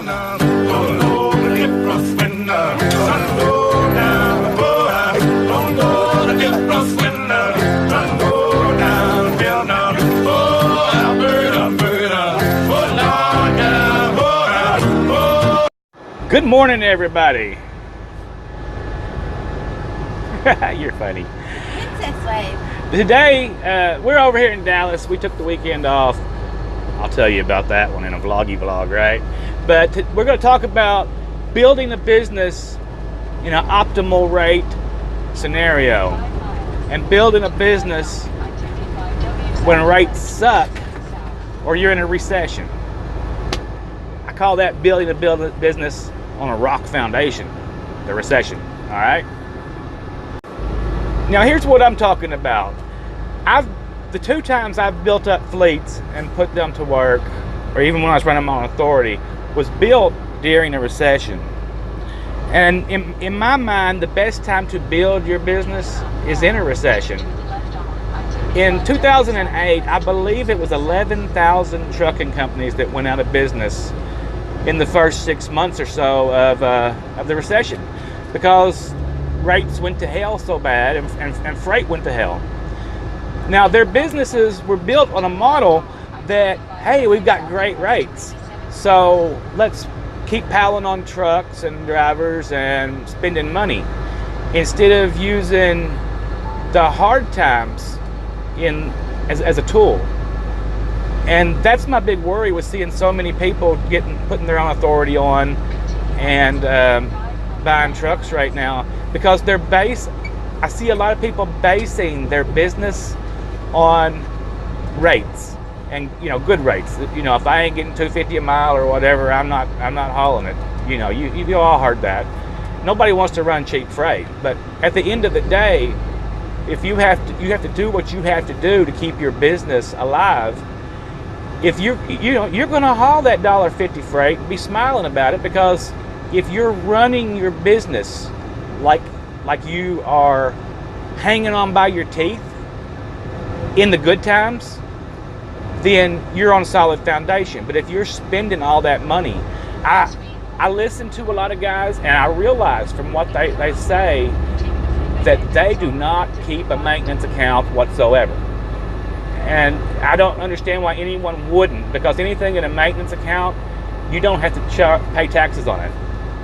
down now. Don't go to difference when the sun go down. Don't go to difference when the sun go down. Feel now. Oh, Alberta, Alberta. Oh, Lord, down. Oh, oh. Good morning, everybody. You're funny. Princess wave. Today, we're over here in Dallas. We took the weekend off. I'll tell you about that one in a vloggy vlog, right? But we're going to talk about building a business in an optimal rate scenario and building a business when rates suck or you're in a recession. I call that building a business on a rock foundation, the recession, all right? Now here's what I'm talking about. The two times I've built up fleets and put them to work, or even when I was running my own authority, was built during a recession. And in my mind, the best time to build your business is in a recession. In 2008, I believe it was 11,000 trucking companies that went out of business in the first 6 months or so of the recession, because rates went to hell so bad and freight went to hell. Now their businesses were built on a model that, hey, we've got great rates, so let's keep piling on trucks and drivers and spending money instead of using the hard times as a tool. And that's my big worry with seeing so many people putting their own authority on and buying trucks right now, because I see a lot of people basing their business on rates, and good rates. If I ain't getting $2.50 a mile or whatever, I'm not hauling it. You all heard that. Nobody wants to run cheap freight, but at the end of the day, if you have to do what you have to do to keep your business alive. If you're going to haul that $1.50 freight and be smiling about it, because if you're running your business like you are hanging on by your teeth in the good times, then you're on a solid foundation. But if you're spending all that money, I listen to a lot of guys, and I realize from what they say that they do not keep a maintenance account whatsoever. And I don't understand why anyone wouldn't, because anything in a maintenance account, you don't have to pay taxes on it.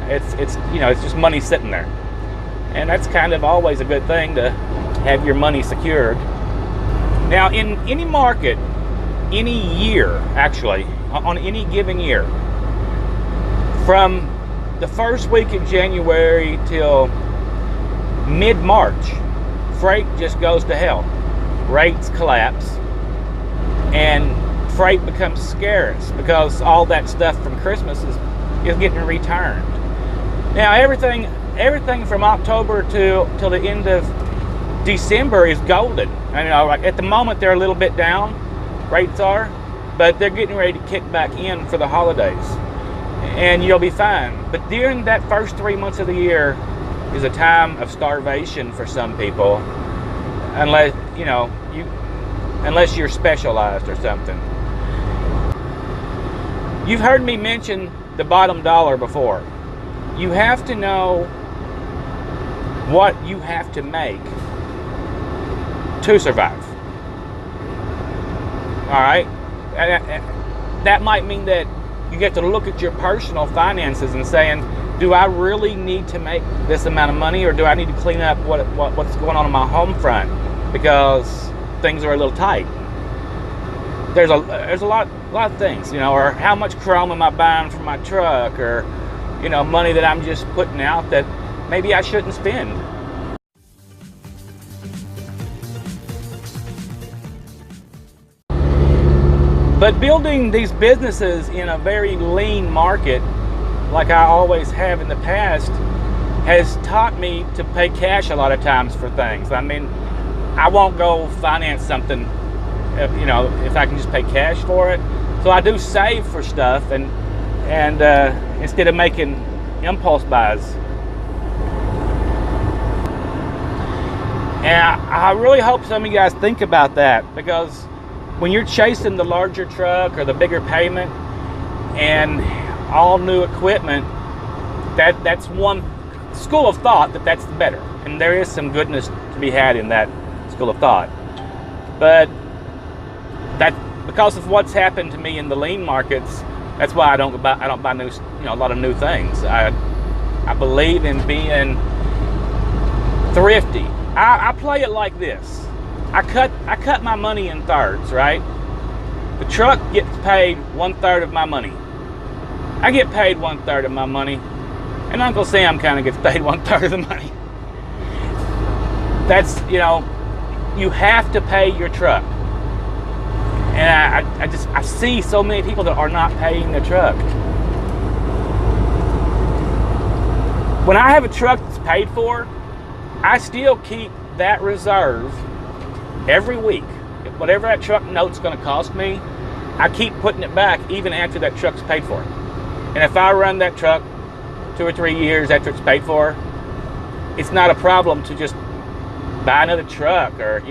It's just money sitting there, and that's kind of always a good thing to have your money secured. Now, in any market, any year, actually, on any given year, from the first week of January till mid-March, freight just goes to hell. Rates collapse, and freight becomes scarce because all that stuff from Christmas is getting returned. Now everything from October till the end of December is golden. Like at the moment they're a little bit down, rates are, but they're getting ready to kick back in for the holidays, and you'll be fine. But during that first 3 months of the year is a time of starvation for some people, unless you're specialized or something. You've heard me mention the bottom dollar before. You have to know what you have to make to survive. All right? That might mean that you get to look at your personal finances and saying, do I really need to make this amount of money, or do I need to clean up what's going on my home front because things are a little tight? There's a lot of things, or how much chrome am I buying for my truck, or money that I'm just putting out that maybe I shouldn't spend. But building these businesses in a very lean market, like I always have in the past, has taught me to pay cash a lot of times for things. I won't go finance something, if I can just pay cash for it. So I do save for stuff, and instead of making impulse buys. And I really hope some of you guys think about that, because when you're chasing the larger truck or the bigger payment, and all new equipment, that's one school of thought that's better. And there is some goodness to be had in that school of thought. But that, because of what's happened to me in the lean markets, that's why I don't buy new, a lot of new things. I believe in being thrifty. I play it like this. I cut my money in thirds, right? The truck gets paid 1/3 of my money. I get paid 1/3 of my money, and Uncle Sam kind of gets paid 1/3 of the money. That's, you have to pay your truck. And I see so many people that are not paying their truck. When I have a truck that's paid for, I still keep that reserve every week. Whatever that truck note's going to cost me, I keep putting it back even after that truck's paid for. And if I run that truck 2 or 3 years after it's paid for, it's not a problem to just buy another truck or,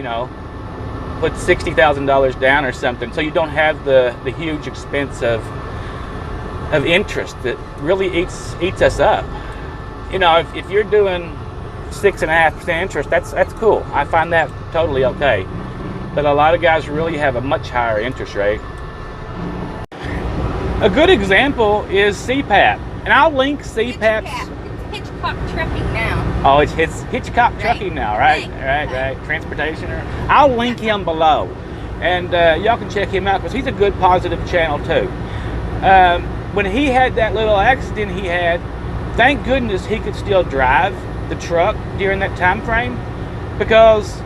put $60,000 down or something, so you don't have the huge expense of interest that really eats us up. If you're doing 6.5% interest, that's cool. I find that totally okay. But a lot of guys really have a much higher interest rate. A good example is CPAP, and I'll link CPAP's. It's HITCHCOCK Trucking now. Oh, it's HITCHCOCK Trucking now, right? Right. Transportation. I'll link him below, and y'all can check him out because he's a good, positive channel too. When he had that little accident he had, thank goodness he could still drive the truck during that time frame, because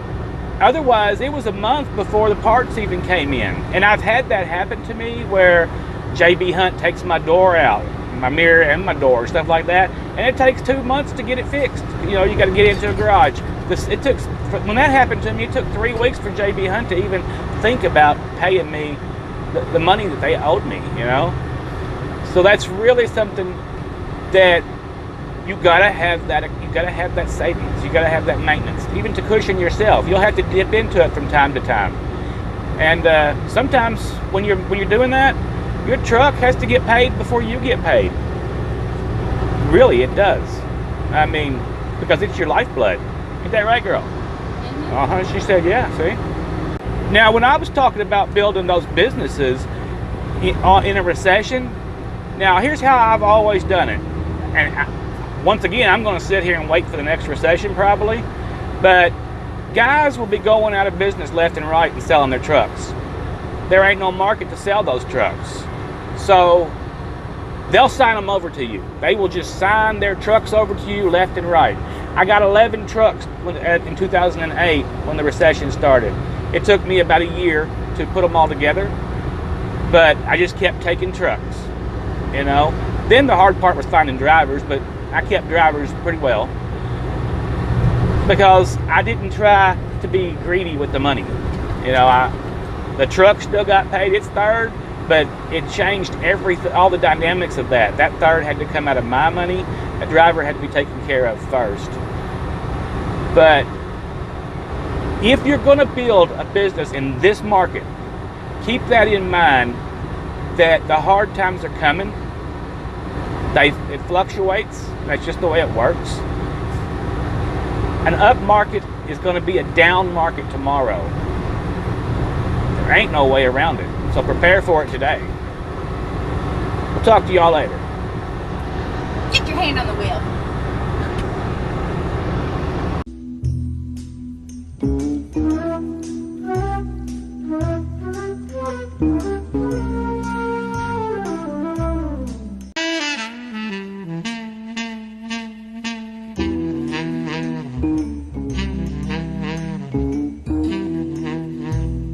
otherwise it was a month before the parts even came in. And I've had that happen to me where JB Hunt takes my door out, my mirror and my door, stuff like that, and it takes 2 months to get it fixed. You got to get into a garage. When that happened to me, it took 3 weeks for JB Hunt to even think about paying me the money that they owed me. So that's really something that you gotta have that. You gotta have that savings. You gotta have that maintenance, even to cushion yourself. You'll have to dip into it from time to time. And sometimes when you're doing that, your truck has to get paid before you get paid. Really, it does. I mean, because it's your lifeblood. Ain't that right, girl? Mm-hmm. She said, yeah. See. Now, when I was talking about building those businesses in a recession, now here's how I've always done it. And once again, I'm going to sit here and wait for the next recession probably, but guys will be going out of business left and right and selling their trucks. There ain't no market to sell those trucks. So they'll sign them over to you. They will just sign their trucks over to you left and right. I got 11 trucks in 2008 when the recession started. It took me about a year to put them all together, but I just kept taking trucks, Then the hard part was finding drivers, but I kept drivers pretty well because I didn't try to be greedy with the money. The truck still got paid its third, but it changed all the dynamics of that. That third had to come out of my money. The driver had to be taken care of first. But if you're going to build a business in this market, keep that in mind, that the hard times are coming. It fluctuates. That's just the way it works. An up market is going to be a down market tomorrow. There ain't no way around it. So prepare for it today. We'll talk to y'all later. Get your hand on the wheel.